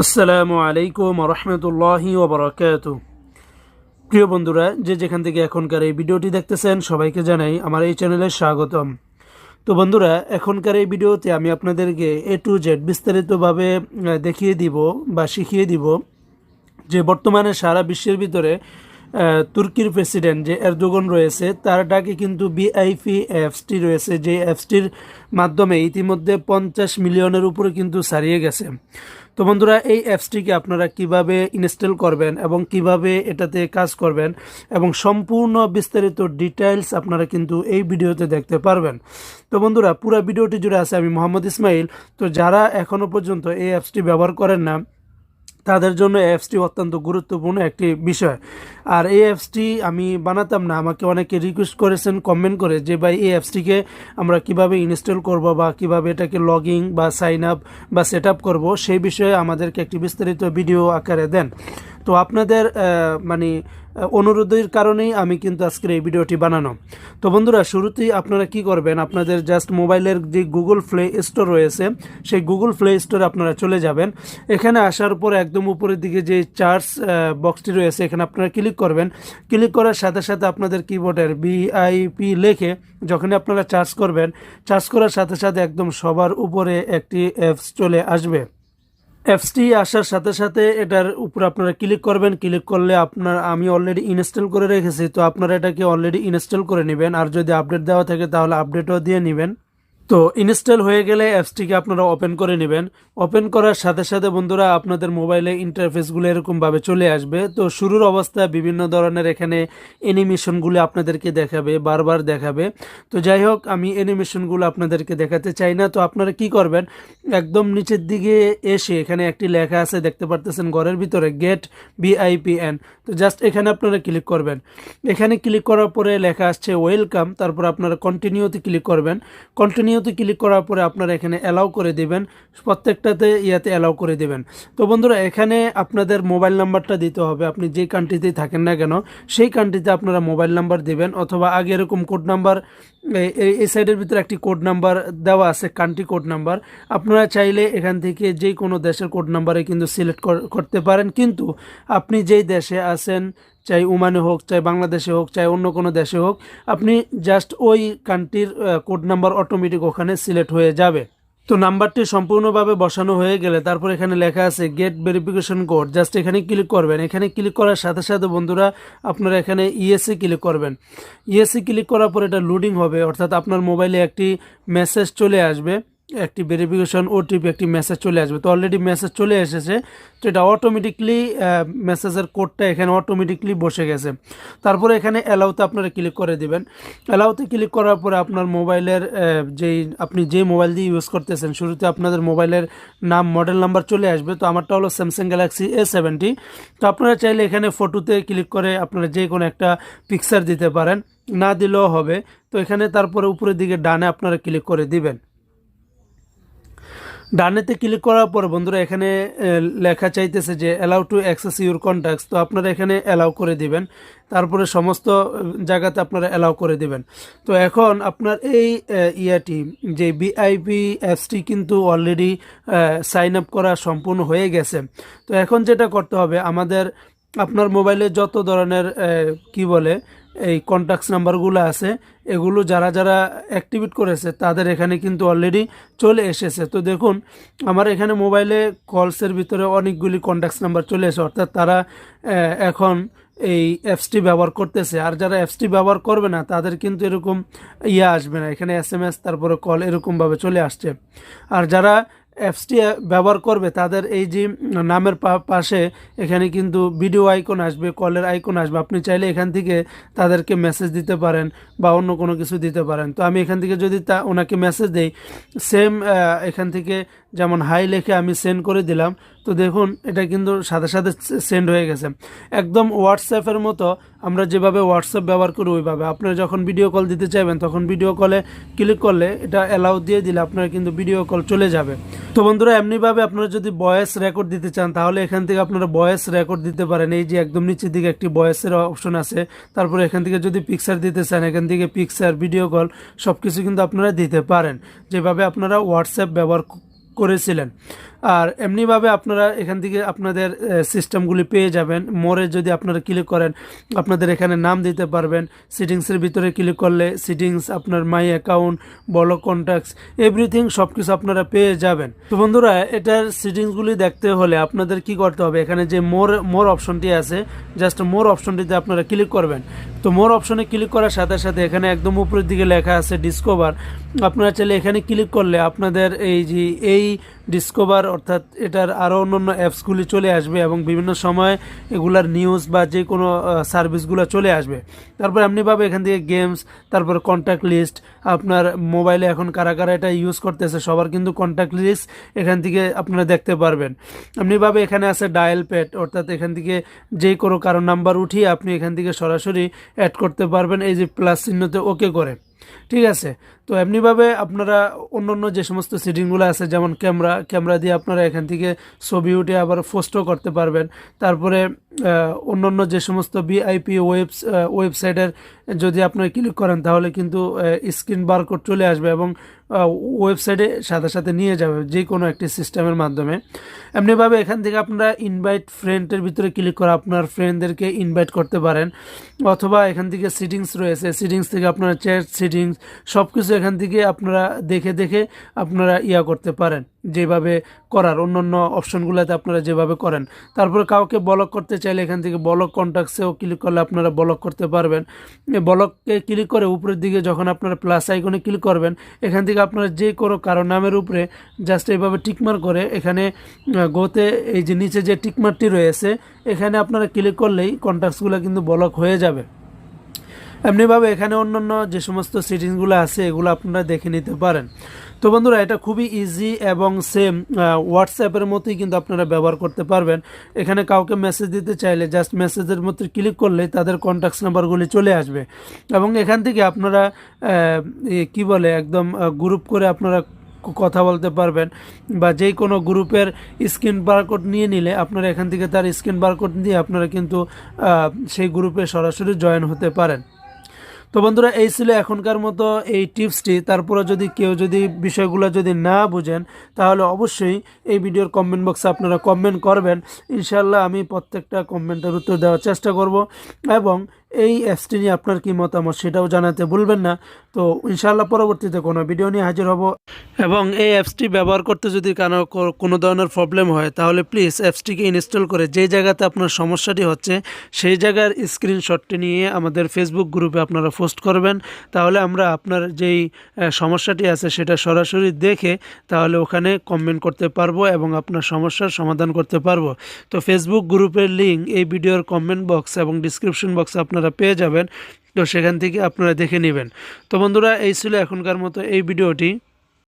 আসসালামু আলাইকুম রহমতুল্লাহি ওবরাকাতু। প্রিয় বন্ধুরা, যে যেখান থেকে এখনকার এই ভিডিওটি দেখতেছেন সবাইকে জানাই আমার এই চ্যানেলে স্বাগতম। তো বন্ধুরা, এখনকার এই ভিডিওতে আমি আপনাদেরকে A to Z বিস্তারিতভাবে দেখিয়ে দিব বা শিখিয়ে দিব যে বর্তমানে সারা বিশ্বের ভিতরে তুর্কির প্রেসিডেন্ট যে এরদোগান রয়েছে তার ডাকে কিন্তু বিআইপি অ্যাপসটি রয়েছে, যে অ্যাপসটির মাধ্যমে ইতিমধ্যে 50 মিলিয়নের উপরে কিন্তু ছাড়িয়ে গেছে। তো বন্ধুরা, এই অ্যাপসটিকে আপনারা কিভাবে ইনস্টল করবেন এবং কিভাবে এটাতে কাজ করবেন এবং সম্পূর্ণ বিস্তারিত ডিটেইলস আপনারা কিন্তু এই ভিডিওতে দেখতে পারবেন। তো বন্ধুরা, পুরো ভিডিওটি জুড়ে আছে আমি মোহাম্মদ ইসমাইল। তো যারা এখনও পর্যন্ত এই অ্যাপসটি ব্যবহার করেন না তাদের জন্য এই অ্যাপসটি অত্যন্ত গুরুত্বপূর্ণ একটি বিষয়। আর এই অ্যাপসটি আমি বানাতাম না, আমাকে অনেকে রিকোয়েস্ট করেছেন কমেন্ট করে যে ভাই এই অ্যাপসটিকে আমরা কিভাবে ইনস্টল করব বা কিভাবে এটাকে লগইন বা সাইন আপ বা সেট আপ করবো, সেই বিষয়ে আমাদেরকে একটি বিস্তারিত ভিডিও আকারে দেন। তো আপনাদের অনুরোধের কারণেই আমি কিন্তু আজকের এই ভিডিওটি বানানো। তো বন্ধুরা, শুরুতেই আপনারা কি করবেন, আপনাদের জাস্ট মোবাইলের যে গুগল প্লে স্টোর রয়েছে সেই গুগল প্লে স্টোরে আপনারা চলে যাবেন। এখানে আসার পর একদম উপরের দিকে যে চার্জ বক্সটি রয়েছে এখানে আপনারা ক্লিক করবেন। ক্লিক করার সাথে সাথে আপনাদের কিবোর্ডের বিআইপি লিখে যখনই আপনারা চার্জ করবেন, চার্জ করার সাথে সাথে একদম সবার উপরে একটি অ্যাপস চলে আসবে। অ্যাপসটি আসার সাথে সাথে এটার উপর আপনারা ক্লিক করবেন। ক্লিক করলে আমি অলরেডি ইনস্টল করে রেখেছি, তো আপনারা এটাকে অলরেডি ইনস্টল করে নেবেন। আর যদি আপডেট দেওয়া থাকে তাহলে আপডেটও দিয়ে নেবেন। তো ইনস্টল হয়ে গেলে অ্যাপসটিকে আপনারা ওপেন করে নেবেন। ওপেন করার সাথে সাথে বন্ধুরা আপনাদের মোবাইলে ইন্টারফেসগুলো এরকমভাবে চলে আসবে। তো শুরুর অবস্থায় বিভিন্ন ধরনের এখানে অ্যানিমেশনগুলো আপনাদেরকে দেখাবে, বারবার দেখাবে। তো যাই হোক, আমি অ্যানিমেশনগুলো আপনাদেরকে দেখাতে চাই না। তো আপনারা কি করবেন, একদম নিচের দিকে এসে এখানে একটি লেখা আছে দেখতে পারতেছেন ঘরের ভিতরে, গেট বিআইপিএন। তো জাস্ট এখানে আপনারা ক্লিক করবেন। এখানে ক্লিক করার পরে লেখা আসছে ওয়েলকাম, তারপর আপনারা কন্টিনিউতে ক্লিক করবেন। কন্টিনিউতে ক্লিক করার পরে আপনারা এখানে অ্যালাউ করে দেবেন, প্রত্যেকটাতে অ্যালাউ করে দেবেন। তো বন্ধুরা, এখানে আপনাদের মোবাইল নাম্বারটা দিতে হবে। আপনি যে কান্ট্রিতেই থাকেন না কেন সেই কান্ট্রিতে আপনারা মোবাইল নাম্বার দেবেন, অথবা আগে এরকম কোড নাম্বার এই সাইডের ভিতরে একটি কোড নাম্বার দেওয়া আছে, কান্ট্রি কোড নাম্বার। আপনারা চাইলে এখান থেকে যে কোনো দেশের কোড নাম্বারে কিন্তু সিলেক্ট করতে পারেন, কিন্তু আপনি যেই দেশে আছেন, চাই ওমানে হোক, চাই বাংলাদেশে হোক, চাই অন্য কোনো দেশে হোক, আপনি জাস্ট ওই কান্ট্রির কোড নাম্বার অটোমেটিক ওখানে সিলেক্ট হয়ে যাবে। তো নাম্বারটি সম্পূর্ণভাবে বসানো হয়ে গেলে তারপর এখানে লেখা আছে গেট ভেরিফিকেশন কোড, জাস্ট এখানে ক্লিক করবেন। এখানে ক্লিক করার সাথে সাথে বন্ধুরা আপনারা এখানে ইএসএ ক্লিক করবেন। ইএসএ ক্লিক করার পর এটা লোডিং হবে, অর্থাৎ আপনার মোবাইলে একটি মেসেজ চলে আসবে, একটি ভেরিফিকেশন ওটিপি একটি মেসেজ চলে আসবে। তো অলরেডি মেসেজ চলে এসেছে, তো এটা অটোমেটিকলি মেসেজের কোডটা এখানে অটোমেটিকলি বসে গেছে। তারপরে এখানে অ্যালাউতে আপনারা ক্লিক করে দিবেন। অ্যালাউতে ক্লিক করার পরে আপনার মোবাইলের আপনি যে মোবাইল দিয়ে ইউজ করতেছেন, শুরুতে আপনাদের মোবাইলের নাম, মডেল নাম্বার চলে আসবে। তো আমারটা হলো স্যামসাং গ্যালাক্সি A70। তো আপনারা চাইলে এখানে ফটোতে ক্লিক করে আপনারা যে কোনো একটা পিকচার দিতে পারেন, না দিলেও হবে। তো এখানে তারপরে উপরের দিকে ডানে আপনারা ক্লিক করে দিবেন। ডানেতে ক্লিক করার পর বন্ধুরা এখানে লেখা চাইতেছে যে allow to access your contacts. তো আপনারা এখানে অ্যালাউ করে দিবেন, তারপরে সমস্ত জায়গাতে আপনারা অ্যালাউ করে দিবেন। তো এখন আপনার এই যে বিআইপি অ্যাপসটি কিন্তু অলরেডি সাইন আপ করা সম্পূর্ণ হয়ে গেছে। তো এখন যেটা করতে হবে, আপনার মোবাইলে যত ধরনের এই কন্ট্যাক্টস নাম্বারগুলো আছে, এগুলো যারা যারা অ্যাক্টিভেট করেছে তাদের এখানে কিন্তু অলরেডি চলে এসেছে। তো দেখুন, আমার এখানে মোবাইলে কলসের ভিতরে অনেকগুলি কন্ট্যাক্টস নাম্বার চলে এসে, অর্থাৎ তারা এখন এই অ্যাপসটি ব্যবহার করতেছে। আর যারা অ্যাপসটি ব্যবহার করবে না তাদের কিন্তু এরকম আসবে না, এখানে SMS তারপরে কল এরকমভাবে চলে আসছে। আর যারা অ্যাপসটি ব্যবহার করবে তাদের এই যে নামের পাশে এখানে কিন্তু ভিডিও আইকন আসবে, কলের আইকন আসবে। আপনি চাইলে এখান থেকে তাদেরকে মেসেজ দিতে পারেন বা অন্য কোনো কিছু দিতে পারেন। তো আমি এখান থেকে যদি ওনাকে মেসেজ দেই, সেম এখান থেকে যেমন হাই লিখে আমি সেন্ড করে দিলাম, তো দেখুন এটা কিন্তু সাথে সাথে সেন্ড হয়ে গেছে। একদম হোয়াটসঅ্যাপের মতো আমরা যেভাবে হোয়াটসঅ্যাপ ব্যবহার করি ওইভাবে আপনারা যখন ভিডিও কল দিতে চাইবেন তখন ভিডিও কলে ক্লিক করলে এটা অ্যালাউ দিয়ে দিলে আপনারা কিন্তু ভিডিও কল চলে যাবে। তো বন্ধুরা, এমনিভাবে আপনারা যদি ভয়েস রেকর্ড দিতে চান তাহলে এখান থেকে আপনারা ভয়েস রেকর্ড দিতে পারেন। এই যে একদম নিচের দিকে একটি ভয়েসের অপশন আছে, তারপরে এখান থেকে যদি পিকচার দিতে চান এখান থেকে পিকচার, ভিডিও কল সব কিছু কিন্তু আপনারা দিতে পারেন, যেভাবে আপনারা হোয়াটসঅ্যাপ ব্যবহার করেছিলেন। আর এমনিভাবে আপনারা এখান থেকে আপনাদের সিস্টেমগুলি পেয়ে যাবেন। মোরে যদি আপনারা ক্লিক করেন আপনাদের এখানে নাম দিতে পারবেন। সিটিংসের ভিতরে ক্লিক করলে সিটিংস, আপনার my account, block contacts, everything সব কিছু আপনারা পেয়ে যাবেন। তো বন্ধুরা এটার সিটিংসগুলি দেখতে হলে আপনাদের কি করতে হবে, এখানে যে মোর অপশনটি আছে জাস্ট মোর অপশনটিতে আপনারা ক্লিক করবেন। তো মোর অপশনে ক্লিক করার সাথে সাথে এখানে একদম উপরের দিকে লেখা আছে ডিসকভার। আপনারা চাইলে এখানে ক্লিক করলে আপনাদের এই ডিসকভার অর্থাৎ এটার আরও অন্যান্য অ্যাপসগুলি চলে আসবে এবং বিভিন্ন সময় এগুলার নিউজ বা যে কোনো সার্ভিসগুলো চলে আসবে। তারপর এমনিভাবে এখান থেকে গেমস, তারপর কন্ট্যাক্ট লিস্ট, আপনার মোবাইলে এখন কারা কারা এটা ইউজ করতেছে সবার কিন্তু কন্ট্যাক্ট লিস্ট এখান থেকে আপনারা দেখতে পারবেন। এমনিভাবে এখানে আছে ডায়াল প্যাড, অর্থাৎ এখান থেকে যে কোনো কারো নাম্বার উঠিয়ে আপনি এখান থেকে সরাসরি অ্যাড করতে পারবেন এই যে প্লাস চিহ্নতে ওকে করে। ঠিক আছে, তো এমনিভাবে আপনারা অন্য যে সমস্ত সেটিংগুলো আছে যেমন ক্যামেরা দিয়ে আপনারা এখান থেকে ছবি উঠে আবার পোস্টও করতে পারবেন। তারপরে অন্য যে সমস্ত ভিআইপি ওয়েবসাইটের যদি আপনারা ক্লিক করেন তাহলে কিন্তু স্ক্রিন বারকোড চলে আসবে এবং ওয়েবসাইটে সাথে সাথে নিয়ে যাবে যে কোনো একটি সিস্টেমের মাধ্যমে। এমনিভাবে এখান থেকে আপনারা ইনভাইট ফ্রেন্ডের ভিতরে ক্লিক করে আপনার ফ্রেন্ডদেরকে ইনভাইট করতে পারেন, অথবা এখান থেকে সিটিংস রয়েছে, সিটিংস থেকে আপনারা চ্যাট সিটিংস সব কিছু এখান থেকে আপনারা দেখে আপনারা করতে পারেন যেভাবে করার অন্য অপশনগুলোতে আপনারা যেভাবে করেন। তারপরে কাউকে ব্লক করতে চাইলে এখান থেকে ব্লক কন্ট্যাক্টসেও ক্লিক করলে আপনারা ব্লক করতে পারবেন। ব্লককে ক্লিক করে উপরের দিকে যখন আপনারা প্লাস আইকনে ক্লিক করবেন এখান থেকে আপনারা যে কোনো কারো নামের উপরে জাস্ট এইভাবে টিকমার্ক করে এখানে গোতে এই যে নিচে যে টিকমার্কটি রয়েছে এখানে আপনারা ক্লিক করলেই কন্ট্যাক্টসগুলো কিন্তু ব্লক হয়ে যাবে। এমনিভাবে এখানে অন্যান্য যে সমস্ত সেটিংসগুলো আছে এগুলো আপনারা দেখে নিতে পারেন। তো বন্ধুরা এটা খুবই ইজি এবং সেম হোয়াটসঅ্যাপের মতোই কিন্তু আপনারা ব্যবহার করতে পারবেন। এখানে কাউকে মেসেজ দিতে চাইলে জাস্ট মেসেজের মধ্যে ক্লিক করলে তাদের কন্ট্যাক্টস নাম্বারগুলি চলে আসবে এবং এখান থেকে আপনারা কি বলে একদম গ্রুপ করে আপনারা কথা বলতে পারবেন বা যে কোনো গ্রুপের স্ক্রিন বারকোড নিয়ে নিলে আপনারা এখান থেকে তার স্ক্রিন বারকোড দিয়ে আপনারা কিন্তু সেই গ্রুপে সরাসরি জয়েন হতে পারেন। তো বন্ধুরা এই ছিল এখনকার মতো এই টিপসটি। তারপরে কেউ যদি বিষয়গুলো যদি না বুঝেন তাহলে অবশ্যই এই ভিডিওর কমেন্ট বক্সে আপনারা কমেন্ট করবেন। ইনশাল্লাহ আমি প্রত্যেকটা কমেন্টের উত্তর দেওয়ার চেষ্টা করব এবং এই অ্যাপসটি নিয়ে আপনার কি মতামত সেটাও জানাতে ভুলবেন না। তো ইনশাল্লাহ পরবর্তীতে কোনো ভিডিও নিয়ে হাজির হব এবং এই অ্যাপসটি ব্যবহার করতে যদি কোনো ধরনের প্রবলেম হয় তাহলে প্লিজ অ্যাপসটিকে ইনস্টল করে যে জায়গাতে আপনার সমস্যাটি হচ্ছে সেই জায়গার স্ক্রিনশটটি নিয়ে আমাদের ফেসবুক গ্রুপে আপনারা পোস্ট করবেন। তাহলে আমরা আপনার যেই সমস্যাটি আছে সেটা সরাসরি দেখে তাহলে ওখানে কমেন্ট করতে পারবো এবং আপনার সমস্যার সমাধান করতে পারবো। তো ফেসবুক গ্রুপের লিঙ্ক এই ভিডিওর কমেন্ট বক্স এবং ডিসক্রিপশন বক্সে আপনারা পেয়ে যাবেন, তো সেখান থেকে আপনারা দেখে নেবেন। তো বন্ধুরা এই ছিল এখনকার মতো এই ভিডিওটি।